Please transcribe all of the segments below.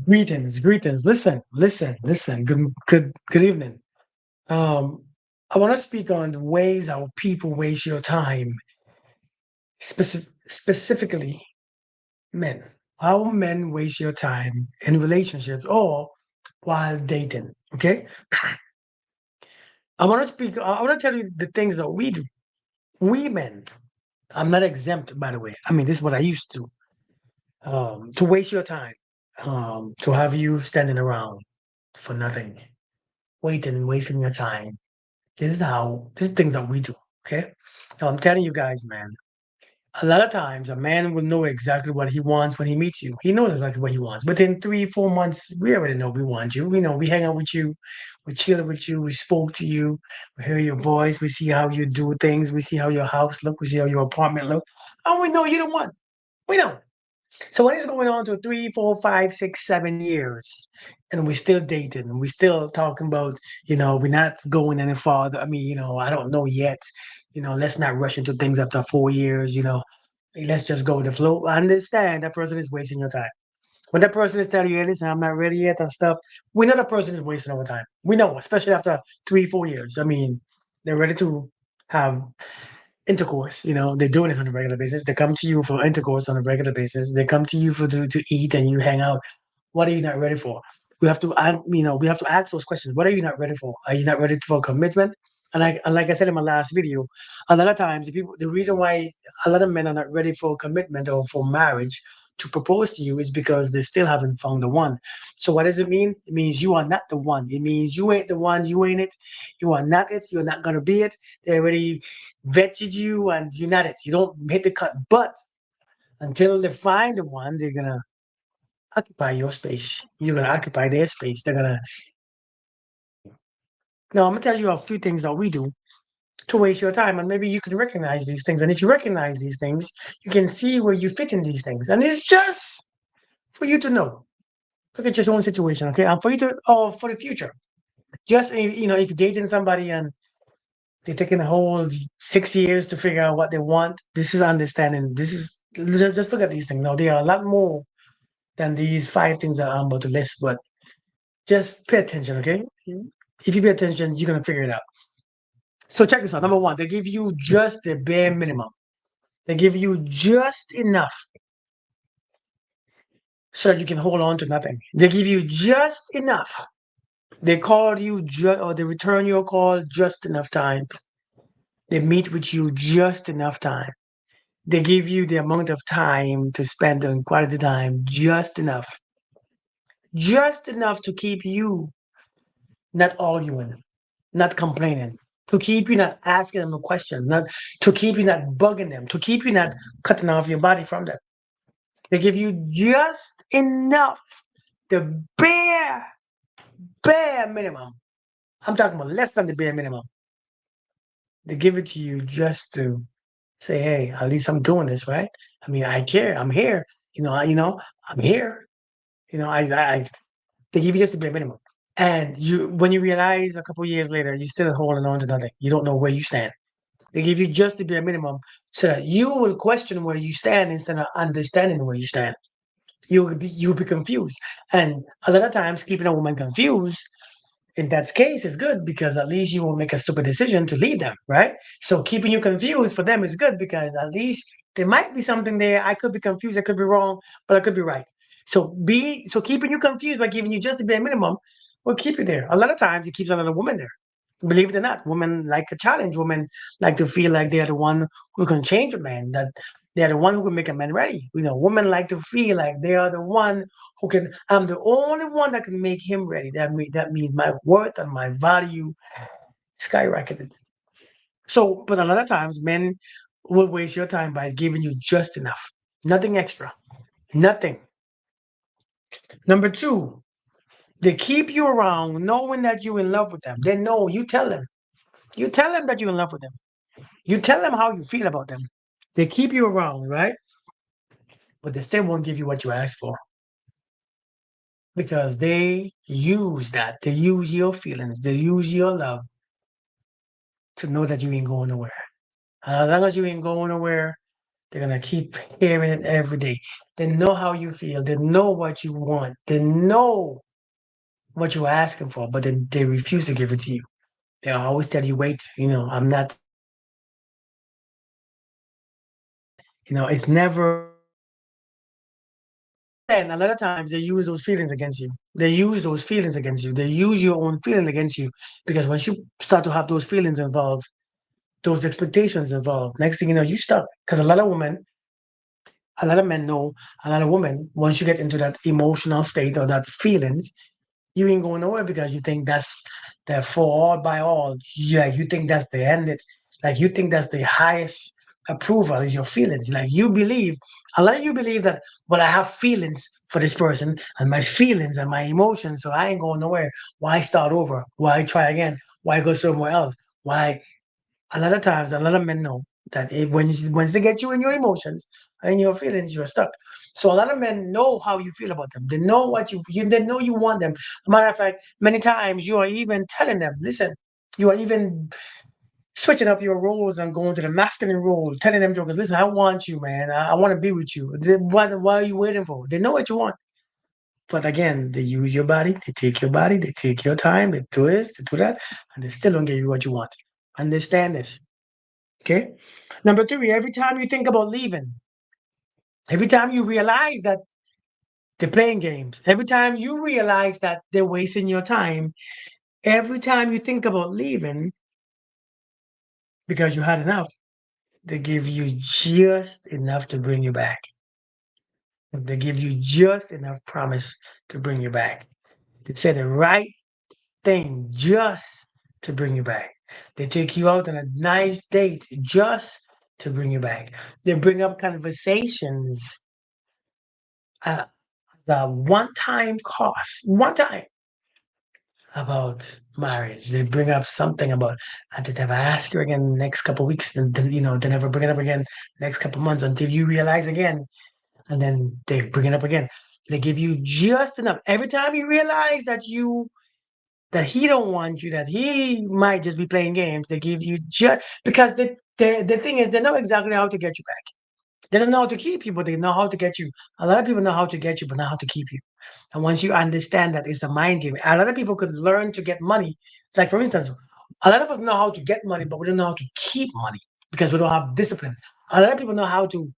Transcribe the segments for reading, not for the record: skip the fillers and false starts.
Greetings. Listen. Good evening. Um, I want to speak on the ways how people waste your time, specifically men. How men waste your time in relationships or while dating. Okay, I want to tell you the things that we do. We men. I'm not exempt, by the way. I mean, this is what I used to. To waste your time. To have you standing around for nothing, wasting your time. This is things that we do. Okay. So I'm telling you guys, man, a lot of times a man will know exactly what he wants when he meets you. He knows exactly what he wants. But in 3, 4 months, we already know we want you. We know we hang out with you, we chill with you, we spoke to you, we hear your voice, we see how you do things, we see how your house look, we see how your apartment look. And we know you don't want. We know. So when it's going on to 3, 4, 5, 6, 7 years, and we're still dating, and we're still talking about, we're not going any farther. I mean, I don't know yet. Let's not rush into things after 4 years. Let's just go with the flow. I understand that person is wasting your time. When that person is telling you, "Hey, listen, I'm not ready yet," and stuff, we know that person is wasting our time. We know, especially after 3, 4 years. I mean, they're ready to have intercourse. They're doing it on a regular basis. They come to you for intercourse on a regular basis. They come to you for to eat and you hang out. What are you not ready for? We have to ask those questions. What are you not ready for? Are you not ready for commitment? And like I said in my last video, a lot of times the reason why a lot of men are not ready for commitment or for marriage to propose to you is because they still haven't found the one. So what does it mean? It means you are not the one. It means you ain't the one. You ain't it. You are not it. You're not gonna be it. They already vetted you and you're not it. You don't hit the cut. But until they find the one, they're gonna occupy your space. You're gonna occupy their space. They're gonna. Now I'm gonna tell you a few things that we do to waste your time, and maybe you can recognize these things. And if you recognize these things, you can see where you fit in these things. And it's just for you to know. Look at your own situation, okay? And for you to, or for the future. Just if you're dating somebody and they're taking a whole 6 years to figure out what they want. This is understanding. This is just look at these things. Now there are a lot more than these 5 things that I'm about to list, but just pay attention, okay? If you pay attention, you're gonna figure it out. So check this out. Number one, they give you just the bare minimum. They give you just enough so that you can hold on to nothing. They give you just enough. They call you or they return your call just enough times. They meet with you just enough time. They give you the amount of time to spend on quality time, just enough to keep you not arguing, not complaining, to keep you not asking them a question, not to keep you not bugging them, to keep you not cutting off your body from them. They give you just enough, the bare minimum. I'm talking about less than the bare minimum. They give it to you just to say, "Hey, at least I'm doing this, right? I mean, I care. I'm here. I'm here. I they give you just the bare minimum." And when you realize a couple years later, you're still holding on to nothing. You don't know where you stand. They give you just the bare minimum so that you will question where you stand instead of understanding where you stand. You'll be confused. And a lot of times keeping a woman confused in that case is good because at least you won't make a stupid decision to leave them, right? So keeping you confused for them is good because at least there might be something there. I could be confused, I could be wrong, but I could be right. So keeping you confused by giving you just the bare minimum will keep you there. A lot of times it keeps another woman there. Believe it or not, women like a challenge. Women like to feel like they're the one who can change a man, that they're the one who can make a man ready. Women like to feel like they are the one who can, I'm the only one that can make him ready. That means my worth and my value skyrocketed. So, but a lot of times men will waste your time by giving you just enough, nothing extra, nothing. Number two, they keep you around knowing that you're in love with them. They know you tell them. You tell them that you're in love with them. You tell them how you feel about them. They keep you around, right? But they still won't give you what you ask for because they use that. They use your feelings. They use your love to know that you ain't going nowhere. And as long as you ain't going nowhere, They're gonna keep hearing it every day. They know how you feel. They know what you want. They know what you're asking for, but then they refuse to give it to you. They always tell you, wait, I'm not, it's never. And a lot of times they use those feelings against you. They use those feelings against you. They use your own feeling against you because once you start to have those feelings involved, those expectations involved, next thing you know, you stuck. Because a lot of men know, a lot of women, once you get into that emotional state or that feelings, you ain't going nowhere because you think that's the for all by all. Yeah, you think that's the end. It's like you think that's the highest approval is your feelings. Like you believe, a lot of you believe that, well, I have feelings for this person and my feelings and my emotions, so I ain't going nowhere. Why start over? Why try again? Why go somewhere else? Why a lot of times, a lot of men know that once they get you in your emotions and your feelings, you're stuck. So a lot of men know how you feel about them. They know what they know you want them. Matter of fact, many times you are even telling them, listen, you are even switching up your roles and going to the masculine role, telling them jokers, listen, I want you, man. I want to be with you. What are you waiting for? They know what you want. But again, they use your body, they take your time, they do this, they do that, and they still don't give you what you want. Understand this. Okay. Number three, every time you think about leaving, every time you realize that they're playing games, every time you realize that they're wasting your time, every time you think about leaving because you had enough, they give you just enough to bring you back. They give you just enough promise to bring you back. They say the right thing just to bring you back. They take you out on a nice date just to bring you back. They bring up conversations uh, the one-time cost, one time about marriage. They bring up something about, and they never ask you again next couple of weeks, and then, they never bring it up again next couple of months until you realize again, and then they bring it up again. They give you just enough. Every time you realize that he don't want you, that he might just be playing games, they give you just because the thing is they know exactly how to get you back. They don't know how to keep you, but they know how to get you. A lot of people know how to get you, but not how to keep you. And once you understand that it's a mind game, a lot of people could learn to get money. Like for instance, a lot of us know how to get money, but we don't know how to keep money because we don't have discipline. A lot of people know how to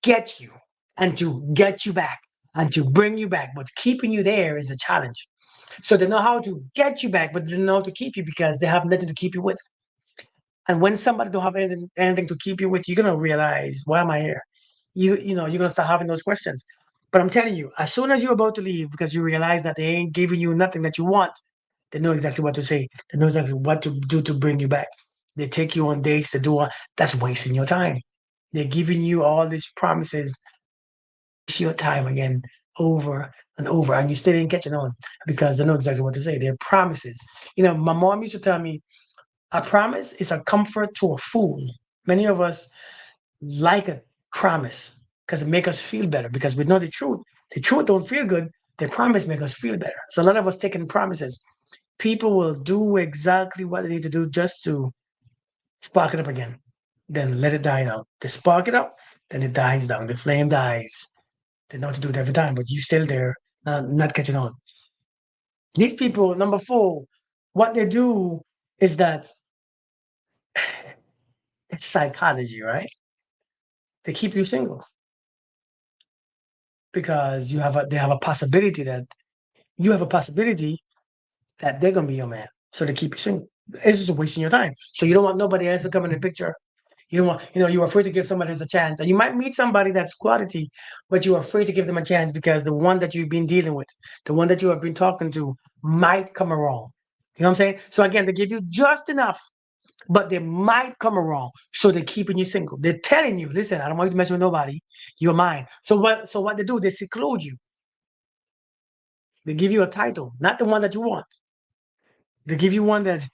get you and to get you back and to bring you back, but keeping you there is a challenge. So they know how to get you back, but they don't know how to keep you because they have nothing to keep you with. And when somebody don't have anything to keep you with, you're gonna realize, why am I here? You're gonna start having those questions. But I'm telling you, as soon as you're about to leave, because you realize that they ain't giving you nothing that you want, they know exactly what to say. They know exactly what to do to bring you back. They take you on dates to do all that's wasting your time. They're giving you all these promises, waste your time again over and over, and you still ain't catching on because they know exactly what to say. They're promises. My mom used to tell me, a promise is a comfort to a fool. Many of us like a promise because it make us feel better because we know the truth. The truth don't feel good. The promise make us feel better. So a lot of us taking promises. People will do exactly what they need to do just to spark it up again. Then let it die down. They spark it up, then it dies down. The flame dies. They know how to do it every time, but you still there, not catching on. These people, number four, what they do is that it's psychology, right? They keep you single because they have a possibility that you have a possibility that they're gonna be your man. So they keep you single. It's just wasting your time. So you don't want nobody else to come in the picture. You don't want, you're afraid to give somebody else a chance. And you might meet somebody that's quality, but you're afraid to give them a chance because the one that you've been dealing with, the one that you have been talking to might come around. You know what I'm saying? So again, they give you just enough, but they might come around. So they're keeping you single. They're telling you, listen, I don't want you to mess with nobody. You're mine. So what they do, they seclude you. They give you a title, not the one that you want. They give you one that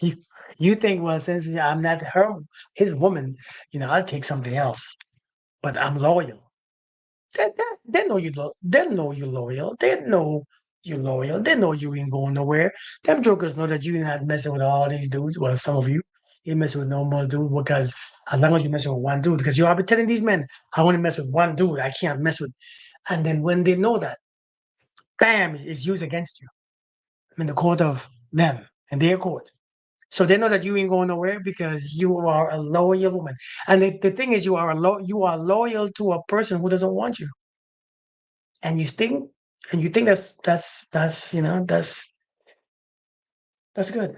you you think, well, since I'm not his woman, I'll take something else. But I'm loyal. They know they know you're loyal. They know you're loyal. They know you ain't going nowhere. Them jokers know that you're not messing with all these dudes. Well, some of you, you messing with no more dude because as long as you mess with one dude. Because you are telling these men, I want to mess with one dude. I can't mess with. And then when they know that, bam, is used against you in the court of them, in their court. So they know that you ain't going nowhere because you are a loyal woman. And the thing is, you are loyal to a person who doesn't want you. And you think that's that's good.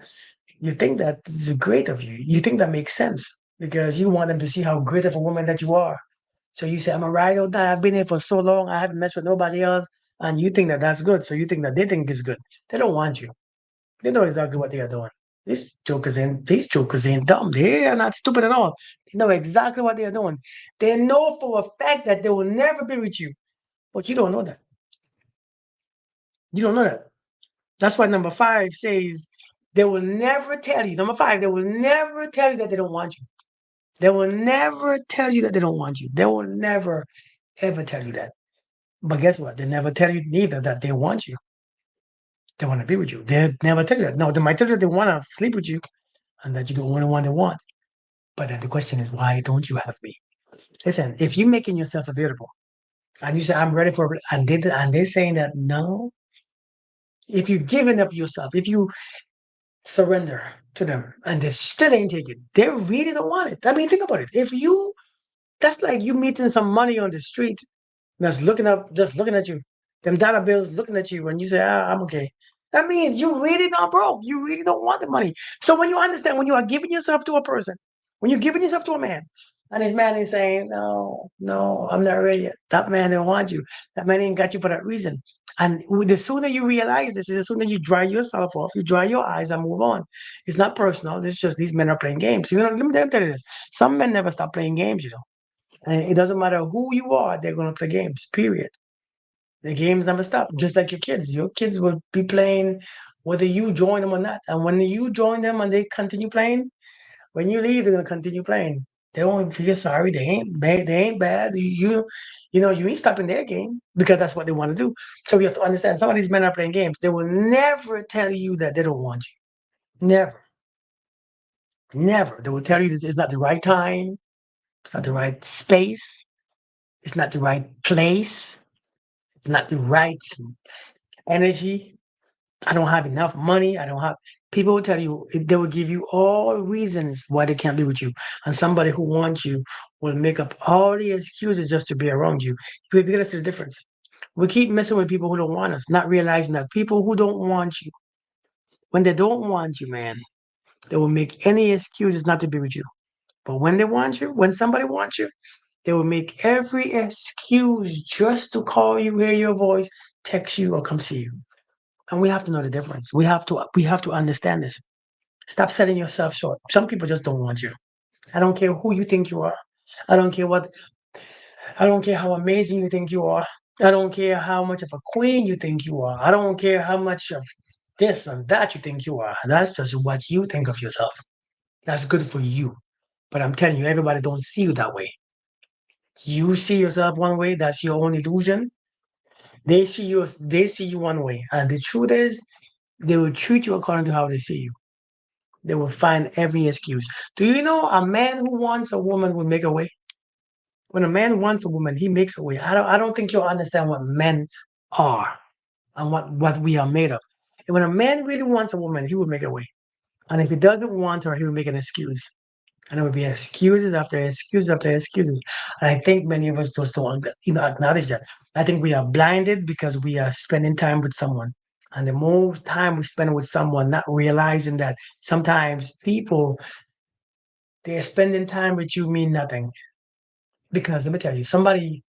You think that is great of you. You think that makes sense because you want them to see how great of a woman that you are. So you say, I'm a ride or die. I've been here for so long. I haven't messed with nobody else. And you think that that's good. So you think that they think it's good. They don't want you. They know exactly what they are doing. These jokers ain't dumb. They are not stupid at all. They know exactly what they are doing. They know for a fact that they will never be with you. But you don't know that. You don't know that. That's why number five says they will never tell you. Number five, they will never tell you that they don't want you. They will never tell you that they don't want you. They will never, ever tell you that. But guess what? They never tell you neither that they want you. They want to be with you. They never tell you that. No, they might tell you that they want to sleep with you and that you're the only one they want. But then the question is, why don't you have me? Listen, if you're making yourself available and you say, I'm ready for it, and they're saying that no, if you're giving up yourself, if you surrender to them and they still ain't take it, they really don't want it. I mean, think about it. That's like you meeting some money on the street that's just looking at you. Them dollar bills looking at you when you say, I'm okay. That means you really not broke. You really don't want the money. So when you understand, when you are giving yourself to a person, when you're giving yourself to a man, and this man is saying, no, no, I'm not ready yet. That man don't want you. That man ain't got you for that reason. And the sooner you realize this, is the sooner you dry yourself off, you dry your eyes and move on. It's not personal. It's just these men are playing games. Let me tell you this. Some men never stop playing games. And it doesn't matter who you are, they're going to play games, period. The games never stop, just like your kids. Your kids will be playing whether you join them or not. And when you join them and they continue playing, when you leave, they're going to continue playing. They don't feel sorry. They ain't bad. They ain't bad. You ain't stopping their game because that's what they want to do. So we have to understand some of these men are playing games. They will never tell you that they don't want you. Never. Never. They will tell you this is not the right time. It's not the right space. It's not the right place. It's not the right energy. I don't have enough money. I don't have. People will tell you, they will give you all reasons why they can't be with you. And somebody who wants you will make up all the excuses just to be around you. You begin to see the difference. We keep messing with people who don't want us, not realizing that people who don't want you, when they don't want you, man, they will make any excuses not to be with you. But when they want you, when somebody wants you, they will make every excuse just to call you, hear your voice, text you, or come see you. And we have to know the difference. We have to understand this. Stop selling yourself short. Some people just don't want you. I don't care who you think you are. I don't care what I don't care how amazing you think you are. I don't care how much of a queen you think you are. I don't care how much of this and that you think you are. That's just what you think of yourself. That's good for you. But I'm telling you, everybody don't see you that way. You see yourself one way, that's your own illusion. They see you one way. And the truth is, they will treat you according to how they see you. They will find every excuse. Do you know a man who wants a woman will make a way? When a man wants a woman, he makes a way. I don't think you'll understand what men are and what we are made of. And when a man really wants a woman, he will make a way. And if he doesn't want her, he will make an excuse. And it would be excuses after excuses after excuses. And I think many of us just don't, acknowledge that. I think we are blinded because we are spending time with someone. And the more time we spend with someone, not realizing that sometimes people, they're spending time with you mean nothing. Because let me tell you, somebody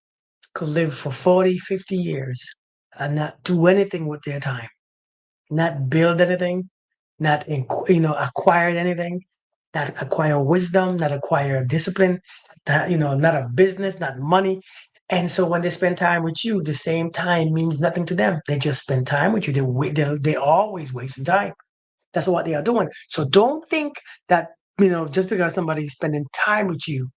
could live for 40, 50 years and not do anything with their time, not build anything, not acquire anything, not acquire wisdom, not acquire discipline, not a business, not money. And so when they spend time with you, the same time means nothing to them. They just spend time with you. They're always wasting time. That's what they are doing. So don't think that, just because somebody's spending time with you,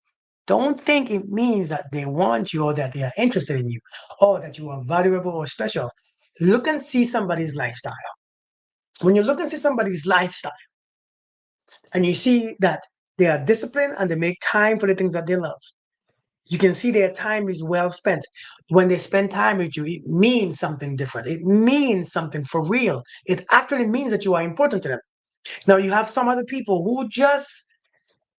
don't think it means that they want you or that they are interested in you or that you are valuable or special. Look and see somebody's lifestyle. When you look and see somebody's lifestyle and you see that They are disciplined and they make time for the things that they love. You can see their time is well spent. When they spend time with you, it means something different. It means something for real. It actually means that you are important to them. Now you have some other people who just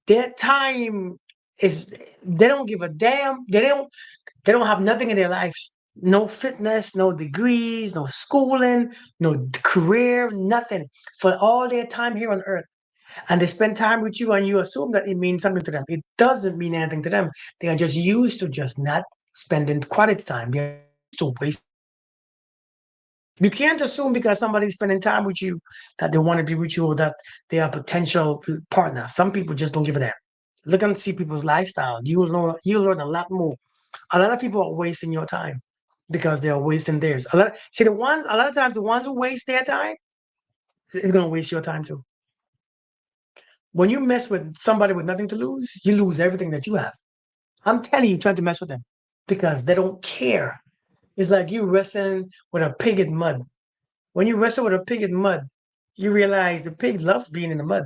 their time is they don't give a damn. They don't have nothing in their lives. No fitness, no degrees, no schooling, no career, nothing for all their time here on earth. And they spend time with you and you assume that it means something to them. It doesn't mean anything to them. They are just used to just not spending quality time. They're used to waste. You can't assume because somebody's spending time with you that they want to be with you or that they are a potential partner. Some people just don't give a damn. Look and see people's lifestyle. You'll learn a lot more. A lot of people are wasting your time because they are wasting theirs. A lot of times the ones who waste their time is gonna waste your time too. When you mess with somebody with nothing to lose, you lose everything that you have. I'm telling you, trying to mess with them because they don't care. It's like you wrestling with a pig in mud. When you wrestle with a pig in mud, you realize the pig loves being in the mud.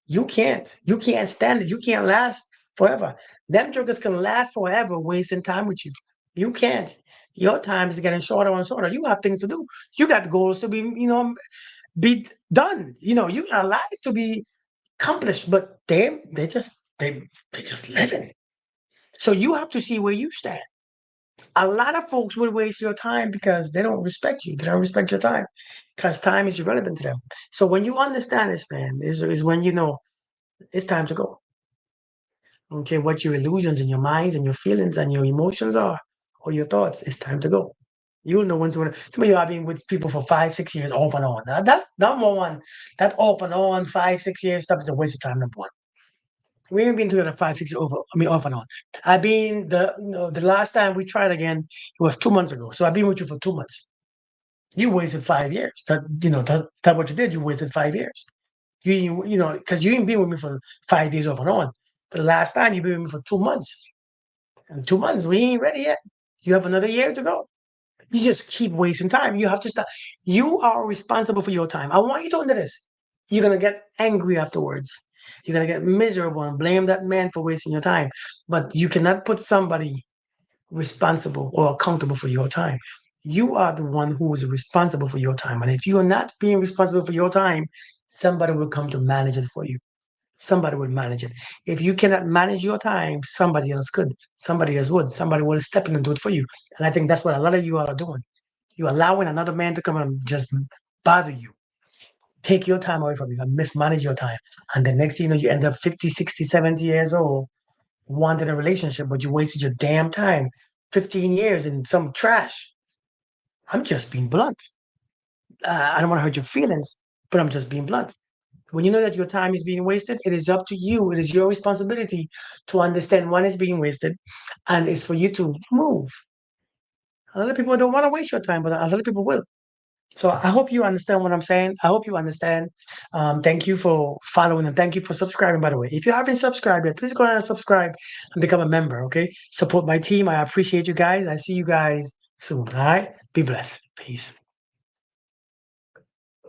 You can't. You can't stand it. You can't last forever. Them jokers can last forever wasting time with you. You can't. Your time is getting shorter and shorter. You have things to do. You got goals to be done. You got a life to be accomplished, but they just living. So you have to see where you stand. A lot of folks will waste your time because they don't respect you. They don't respect your time because time is irrelevant to them. So when you understand this, man, is when you know it's time to go. I don't care what your illusions and your minds and your feelings and your emotions are or your thoughts. It's time to go. You'll know when's when. Some of you have been with people for 5, 6 years off and on. That's number one. That off and on 5, 6 years stuff is a waste of time. Number one. We ain't been together 5, 6 over. I mean, off and on. I've been the last time we tried again. It was 2 months ago. So I've been with you for 2 months. You wasted 5 years. That what you did. You wasted 5 years. Because you ain't been with me for 5 years off and on. The last time you've been with me for 2 months. And 2 months, we ain't ready yet. You have another year to go. You just keep wasting time. You have to stop. You are responsible for your time. I want you to know this. You're gonna get angry afterwards. You're gonna get miserable and blame that man for wasting your time. But you cannot put somebody responsible or accountable for your time. You are the one who is responsible for your time. And if you are not being responsible for your time, somebody will come to manage it for you. Somebody will manage it. If you cannot manage your time, somebody else could. Somebody else would. Somebody will step in and do it for you. And I think that's what a lot of you are doing. You're allowing another man to come and just bother you, take your time away from you, and mismanage your time. And the next thing you know, you end up 50, 60, 70 years old, wanting a relationship, but you wasted your damn time 15 years in some trash. I'm just being blunt. I don't want to hurt your feelings, but I'm just being blunt. When you know that your time is being wasted, it is up to you. It is your responsibility to understand when it's being wasted, and it's for you to move. A lot of people don't want to waste your time, but a lot of people will. So I hope you understand what I'm saying. I hope you understand. Thank you for following and thank you for subscribing, by the way. If you haven't subscribed yet, please go ahead and subscribe and become a member, okay? Support my team. I appreciate you guys. I see you guys soon, all right? Be blessed. Peace.